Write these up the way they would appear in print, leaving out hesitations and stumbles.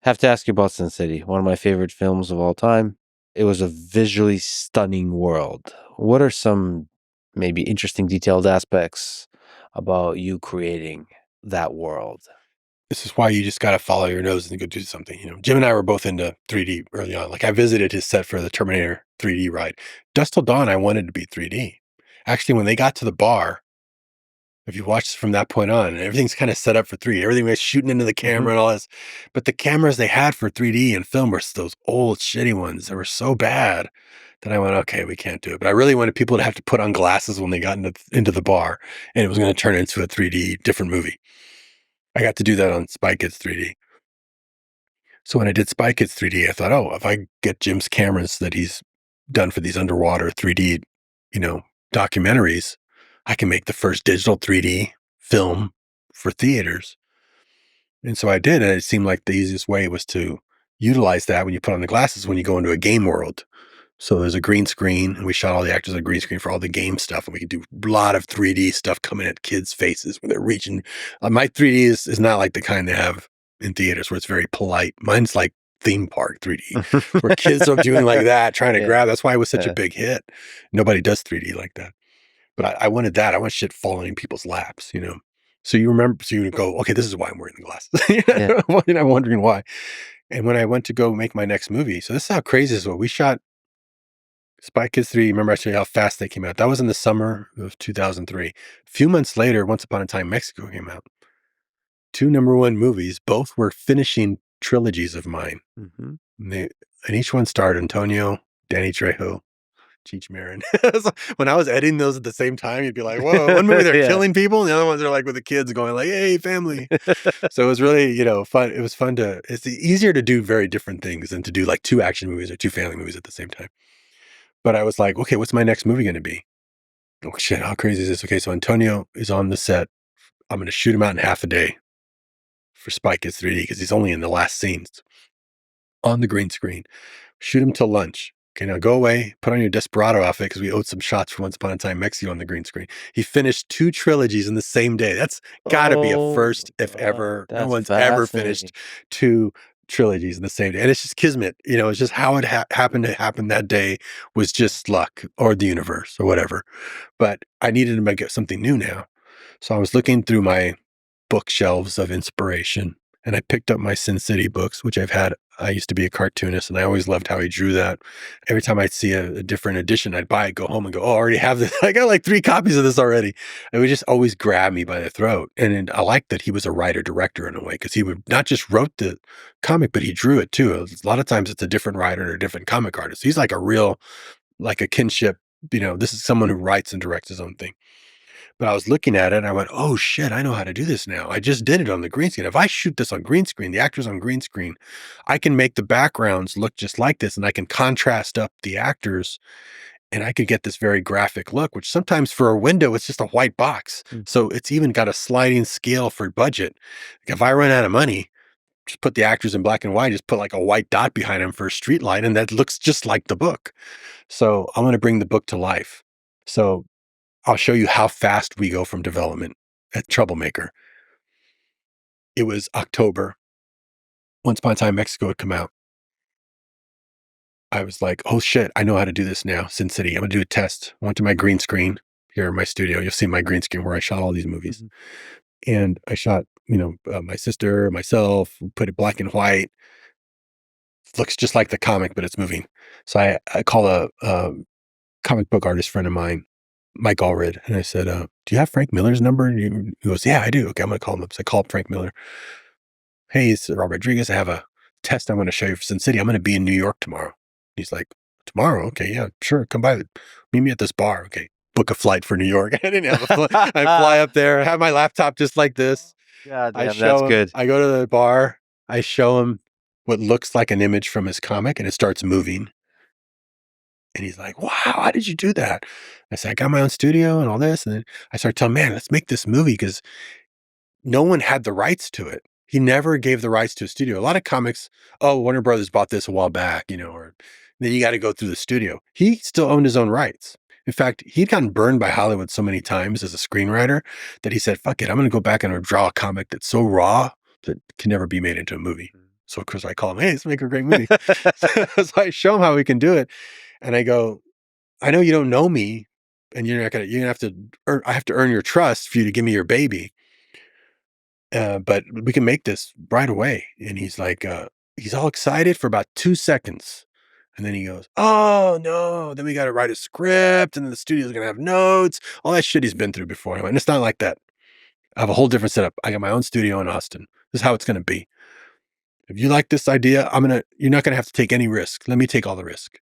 Have to ask you about Sin City, one of my favorite films of all time. It was a visually stunning world. What are some maybe interesting detailed aspects about you creating that world? This is why you just got to follow your nose and go do something. Jim and I were both into 3D early on. Like I visited his set for the Terminator 3D ride. Dusk Till Dawn, I wanted to be 3D. Actually, when they got to the bar, if you watch from that point on, everything's kind of set up for 3D. Everything was shooting into the Mhm. camera and all this. But the cameras they had for 3D and film were those old shitty ones that were so bad that I went, okay, we can't do it. But I really wanted people to have to put on glasses when they got into the bar, and it was going to turn into a 3D different movie. I got to do that on Spy Kids 3D. So when I did Spy Kids 3D, I thought, oh, if I get Jim's cameras that he's done for these underwater 3D, you know, documentaries, I can make the first digital 3D film for theaters. And so I did, and it seemed like the easiest way was to utilize that when you put on the glasses when you go into a game world. So there's a green screen, and we shot all the actors on a green screen for all the game stuff, and we could do a lot of 3D stuff coming at kids' faces when they're reaching. My 3D is not like the kind they have in theaters where it's very polite. Mine's like theme park 3D, where kids are doing like that, trying to Yeah, grab. That's why it was such a yeah. big hit. Nobody does 3D like that. But I wanted that. I want shit falling in people's laps. So you remember, so you go, okay, this is why I'm wearing the Yeah. glasses. And I'm wondering why. And when I went to go make my next movie, so this is how crazy this was. We shot Spy Kids 3, remember I showed you how fast they came out? That was in the summer of 2003. A few months later, Once Upon a Time Mexico came out. Two number one movies, both were finishing trilogies of mine. Mhm. And each one starred Antonio, Danny Trejo, Cheech Marin. When I was editing those at the same time, you'd be like, whoa, one movie they're Yeah. killing people, and the other ones are like with the kids going like, hey, family. So it was really, fun. It was fun it's easier to do very different things than to do like two action movies or two family movies at the same time. But I was like, okay, what's my next movie going to be? Oh shit, how crazy is this? Okay, so Antonio is on the set. I'm going to shoot him out in half a day for Spy Kids 3D because he's only in the last scenes on the green screen. Shoot him till lunch. Okay, now go away, put on your Desperado outfit because we owed some shots for Once Upon a Time Mexico on the green screen. He finished two trilogies in the same day. That's got to be a Oh, first, if ever. No that's one's ever fascinating. finished two trilogies in the same day. And it's just kismet. It's just how it happened to happen that day was just luck or the universe or whatever. But I needed to make something new now. So I was looking through my bookshelves of inspiration and I picked up my Sin City books, which I've had. I used to be a cartoonist and I always loved how he drew that. Every time I'd see a different edition, I'd buy it, go home and go, oh, I already have this. I got like 3 copies of this already. It would just always grab me by the throat. And I liked that he was a writer director in a way because he would not just wrote the comic, but he drew it too. A lot of times it's a different writer or a different comic artist. He's like a real, like a kinship. This is someone who writes and directs his own thing. But I was looking at it and I went, oh shit, I know how to do this now. I just did it on the green screen. If I shoot this on green screen, the actors on green screen, I can make the backgrounds look just like this and I can contrast up the actors and I could get this very graphic look, which sometimes for a window, it's just a white box. Mm. So it's even got a sliding scale for budget. If I run out of money, just put the actors in black and white, just put like a white dot behind them for a street light, and that looks just like the book. So I'm going to bring the book to life. So I'll show you how fast we go from development at Troublemaker. It was October. Once Upon a Time Mexico had come out. I was like, oh shit, I know how to do this now. Sin City. I'm going to do a test. I went to my green screen here in my studio. You'll see my green screen where I shot all these movies. Mhm. And I shot, my sister, myself, put it black and white. Looks just like the comic, but it's moving. So I call a comic book artist friend of mine, Mike Allred, and I said, do you have Frank Miller's number? And he goes, yeah, I do. Okay, I'm going to call him up. So I called Frank Miller. Hey, it's Rob Rodriguez. I have a test I'm going to show you for Sin City. I'm going to be in New York tomorrow. He's like, tomorrow? Okay, yeah, sure. Come by. Meet me at this bar. Okay. Book a flight for New York. I didn't have a flight. I fly up there, I have my laptop just like this. God I damn, that's show him, good. I go to the bar. I show him what looks like an image from his comic and it starts moving. And he's like, wow, how did you do that? I said, I got my own studio and all this. And then I started telling him, man, let's make this movie because no one had the rights to it. He never gave the rights to a studio. A lot of comics, oh, Warner Brothers bought this a while back, or then you got to go through the studio. He still owned his own rights. In fact, he'd gotten burned by Hollywood so many times as a screenwriter that he said, fuck it, I'm going to go back and draw a comic that's so raw that can never be made into a movie. So of course I call him, hey, let's make a great movie. So I show him how we can do it. And I go, I know you don't know me and you're going to have to I have to earn your trust for you to give me your baby. But we can make this right away. And he's like, he's all excited for about 2 seconds. And then he goes, oh no, then we got to write a script and then the studio's going to have notes, all that shit he's been through before. And it's not like that. I have a whole different setup. I got my own studio in Austin. This is how it's going to be. If you like this idea, you're not going to have to take any risk. Let me take all the risk.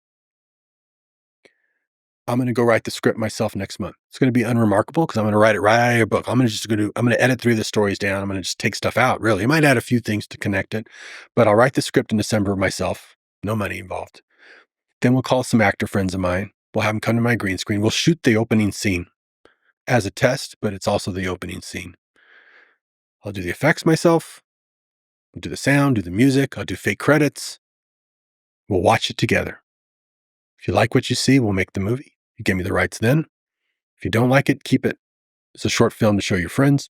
I'm going to go write the script myself next month. It's going to be unremarkable because I'm going to write it right out of your book. I'm going to edit 3 of the stories down. I'm going to just take stuff out, really. I might add a few things to connect it, but I'll write the script in December myself. No money involved. Then we'll call some actor friends of mine. We'll have them come to my green screen. We'll shoot the opening scene as a test, but it's also the opening scene. I'll do the effects myself. I'll do the sound, do the music. I'll do fake credits. We'll watch it together. If you like what you see, we'll make the movie. You give me the rights then. If you don't like it, keep it. It's a short film to show your friends.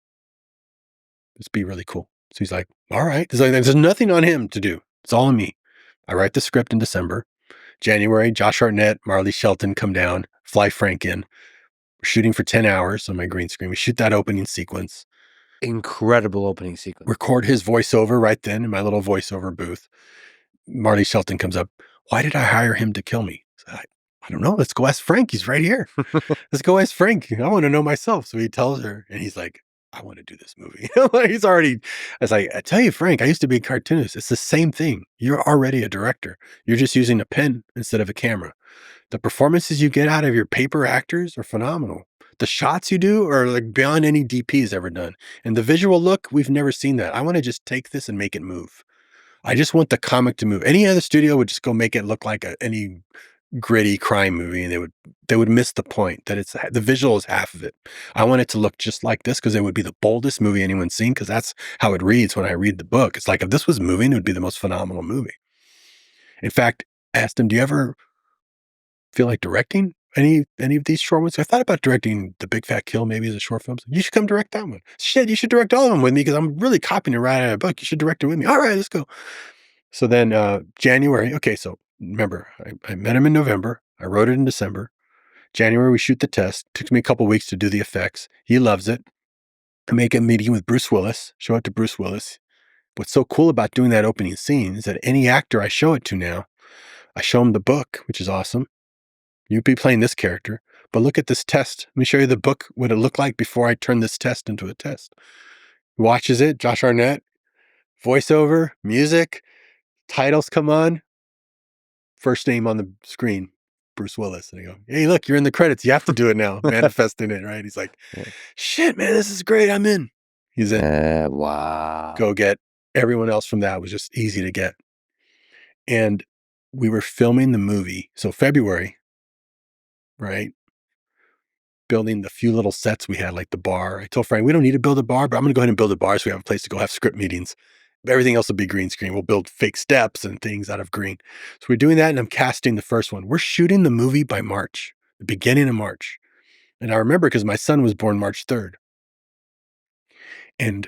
It'd be really cool. So he's like, all right. There's nothing on him to do. It's all on me. I write the script in December. January, Josh Hartnett, Marley Shelton come down, fly Frank in. We're shooting for 10 hours on my green screen. We shoot that opening sequence. Incredible opening sequence. Record his voiceover right then in my little voiceover booth. Marley Shelton comes up. Why did I hire him to kill me? I don't know. Let's go ask Frank. He's right here. Let's go ask Frank. I want to know myself. So he tells her, and he's like, I want to do this movie. He's already, I was like, I tell you, Frank, I used to be a cartoonist. It's the same thing. You're already a director. You're just using a pen instead of a camera. The performances you get out of your paper actors are phenomenal. The shots you do are like beyond any DP's ever done. And the visual look, we've never seen that. I want to just take this and make it move. I just want the comic to move. Any other studio would just go make it look like any gritty crime movie, and they would miss the point that it's the visual is half of it. I want it to look just like this because it would be the boldest movie anyone's seen, because that's how it reads when I read the book. It's like if this was moving, it would be the most phenomenal movie. In fact, I asked him, do you ever feel like directing any of these short ones? I thought about directing The Big Fat Kill maybe as a short film. You should come direct that one. Shit, you should direct all of them with me because I'm really copying it right out of a book. You should direct it with me. All right, let's go. So then January, okay, so remember, I met him in November. I wrote it in December. January, we shoot the test. Took me a couple weeks to do the effects. He loves it. I make a meeting with Bruce Willis, show it to Bruce Willis. What's so cool about doing that opening scene is that any actor I show it to now, I show him the book, which is awesome. You'd be playing this character, but look at this test. Let me show you the book, what it looked like before I turned this test into a test. He watches it, Josh Hartnett, voiceover, music, titles come on. First name on the screen, Bruce Willis. And I go, hey, look, you're in the credits. You have to do it now. Manifesting it, right? He's like, shit, man, this is great. I'm in. He's in. Wow. Go get everyone else from that was just easy to get. And we were filming the movie. So February, right? Building the few little sets we had, like the bar. I told Frank, we don't need to build a bar, but I'm going to go ahead and build a bar so we have a place to go have script meetings. Everything else will be green screen. We'll build fake steps and things out of green. So we're doing that, and I'm casting the first one. We're shooting the movie by March, the beginning of March. And I remember because my son was born March 3rd. And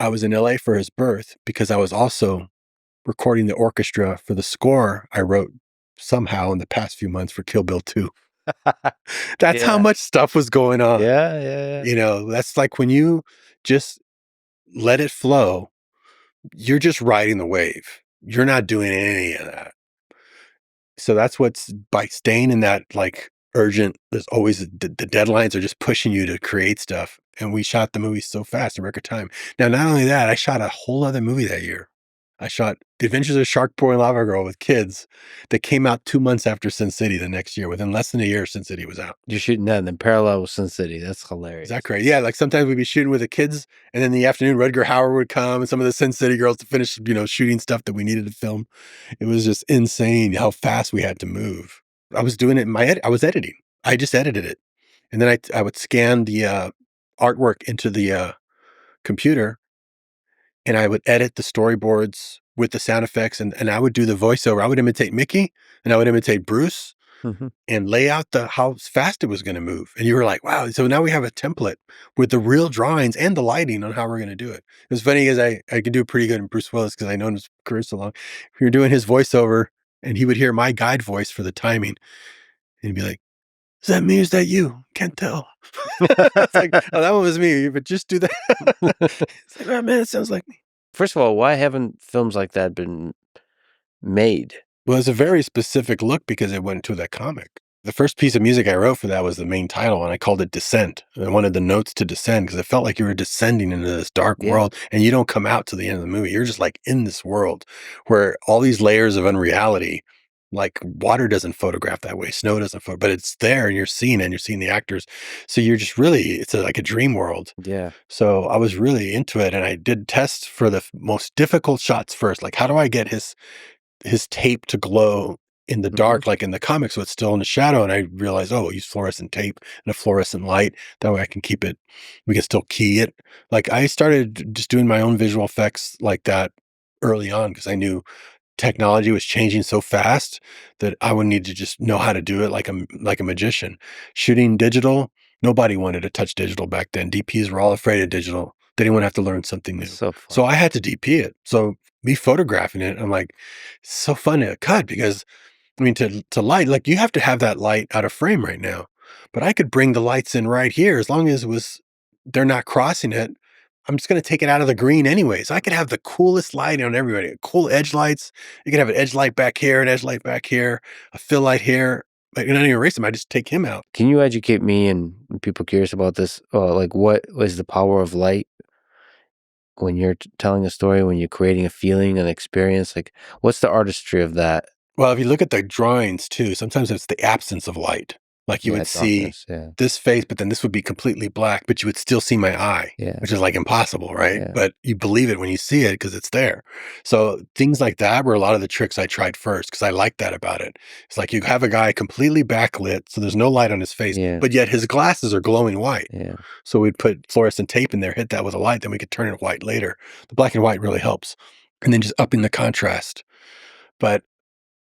I was in LA for his birth because I was also recording the orchestra for the score I wrote somehow in the past few months for Kill Bill 2. That's how much stuff was going on. Yeah. You know, that's like when you just let it flow, you're just riding the wave. You're not doing any of that. So that's what's by staying in that like urgent, there's always the deadlines are just pushing you to create stuff. And we shot the movie so fast in record time. Now, not only that, I shot a whole other movie that year. I shot The Adventures of Shark Boy and Lava Girl with kids that came out 2 months after Sin City the next year. Within less than a year, Sin City was out. You're shooting that and then parallel with Sin City. That's hilarious. Is that great? Yeah, like sometimes we'd be shooting with the kids, and then in the afternoon, Rutger Hauer would come and some of the Sin City girls to finish, shooting stuff that we needed to film. It was just insane how fast we had to move. I was doing it in I was editing. I just edited it. And then I would scan the artwork into the computer, and I would edit the storyboards with the sound effects, and I would do the voiceover. I would imitate Mickey, and I would imitate Bruce. Mhm. and lay out the how fast it was going to move. And you were like, wow. So now we have a template with the real drawings and the lighting on how we're going to do it. It was funny because I could do pretty good in Bruce Willis because I known his career so long. We were doing his voiceover and he would hear my guide voice for the timing and he'd be like, is that me? Is that you? Can't tell. It's like, oh, that one was me, but just do that. It's like, oh man, it sounds like me. First of all, why haven't films like that been made? Well, it's a very specific look because it went to that comic. The first piece of music I wrote for that was the main title, and I called it Descent. I wanted the notes to descend because it felt like you were descending into this dark Yeah. world, and you don't come out to the end of the movie. You're just like in this world where all these layers of unreality, like water doesn't photograph that way, snow doesn't but it's there, and you're seeing it, and you're seeing the actors. So you're just really, like a dream world. Yeah. So I was really into it, and I did tests for the most difficult shots first. Like, how do I get his tape to glow in the Mhm. dark, like in the comics, so it's still in the shadow. And I realized, oh, I'll use fluorescent tape and a fluorescent light. That way I can keep it, we can still key it. Like I started just doing my own visual effects like that early on because I knew technology was changing so fast that I would need to just know how to do it like a magician. Shooting digital, nobody wanted to touch digital back then. DPs were all afraid of digital. They didn't want to have to learn something That's new. so fun. So I had to DP it. So me photographing it, I'm like, it's so fun to cut because I mean to light, like you have to have that light out of frame right now. But I could bring the lights in right here as long as it was they're not crossing it. I'm just going to take it out of the green anyways. I could have the coolest light on everybody. Cool edge lights. You can have an edge light back here, an edge light back here, a fill light here. Like, and I don't even erase them. I just take him out. Can you educate me and people curious about this? Like, what is the power of light when you're telling a story, when you're creating a feeling, an experience? Like, what's the artistry of that? Well, if you look at the drawings too, sometimes it's the absence of light. Like you Yeah, would see darkness. Yeah. this face, but then this would be completely black, but you would still see my eye, Yeah. which is like impossible, right? Yeah. But you believe it when you see it because it's there. So things like that were a lot of the tricks I tried first because I like that about it. It's like you have a guy completely backlit, so there's no light on his face, Yeah. but yet his glasses are glowing white. Yeah. So we'd put fluorescent tape in there, hit that with a light, then we could turn it white later. The black and white really helps. And then just upping the contrast. But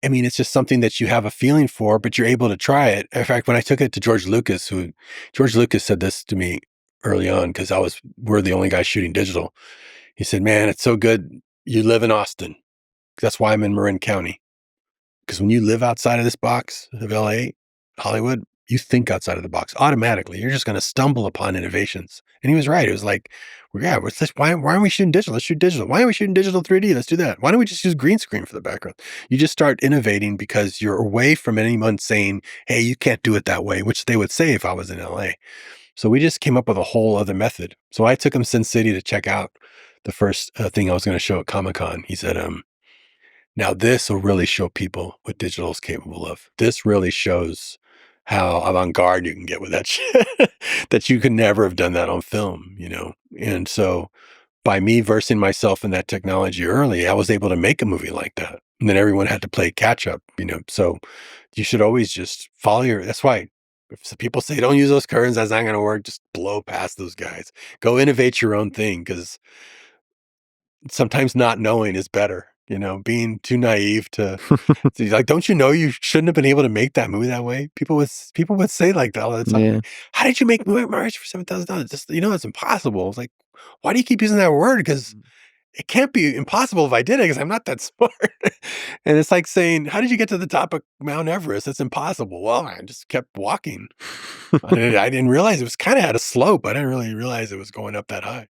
I mean, it's just something that you have a feeling for, but you're able to try it. In fact, when I took it to George Lucas said this to me early on because we're the only guys shooting digital. He said, "Man, it's so good. You live in Austin. That's why I'm in Marin County. Because when you live outside of this box of LA, Hollywood, you think outside of the box automatically. You're just going to stumble upon innovations." And he was right. It was like, well, yeah, what's this? Why aren't we shooting digital? Let's shoot digital. Why aren't we shooting digital 3D? Let's do that. Why don't we just use green screen for the background? You just start innovating because you're away from anyone saying, hey, you can't do it that way, which they would say if I was in LA. So we just came up with a whole other method. So I took him Sin City to check out the first thing I was going to show at Comic-Con. He said, now this will really show people what digital is capable of. This really shows how avant-garde you can get with that shit that you could never have done that on film, you know? And so by me versing myself in that technology early, I was able to make a movie like that. And then everyone had to play catch up, you know? So you should always just that's why if some people say, don't use those curtains, that's not going to work. Just blow past those guys. Go innovate your own thing because sometimes not knowing is better. You know, being too naive to like, don't you know you shouldn't have been able to make that movie that way? People would say like that all the time. Yeah. Like, how did you make Mariachi for $7,000? Just it's impossible. It's like, why do you keep using that word? Because it can't be impossible if I did it because I'm not that smart. And it's like saying, how did you get to the top of Mount Everest? It's impossible. Well, I just kept walking. I didn't realize it was kind of at a slope. I didn't really realize it was going up that high.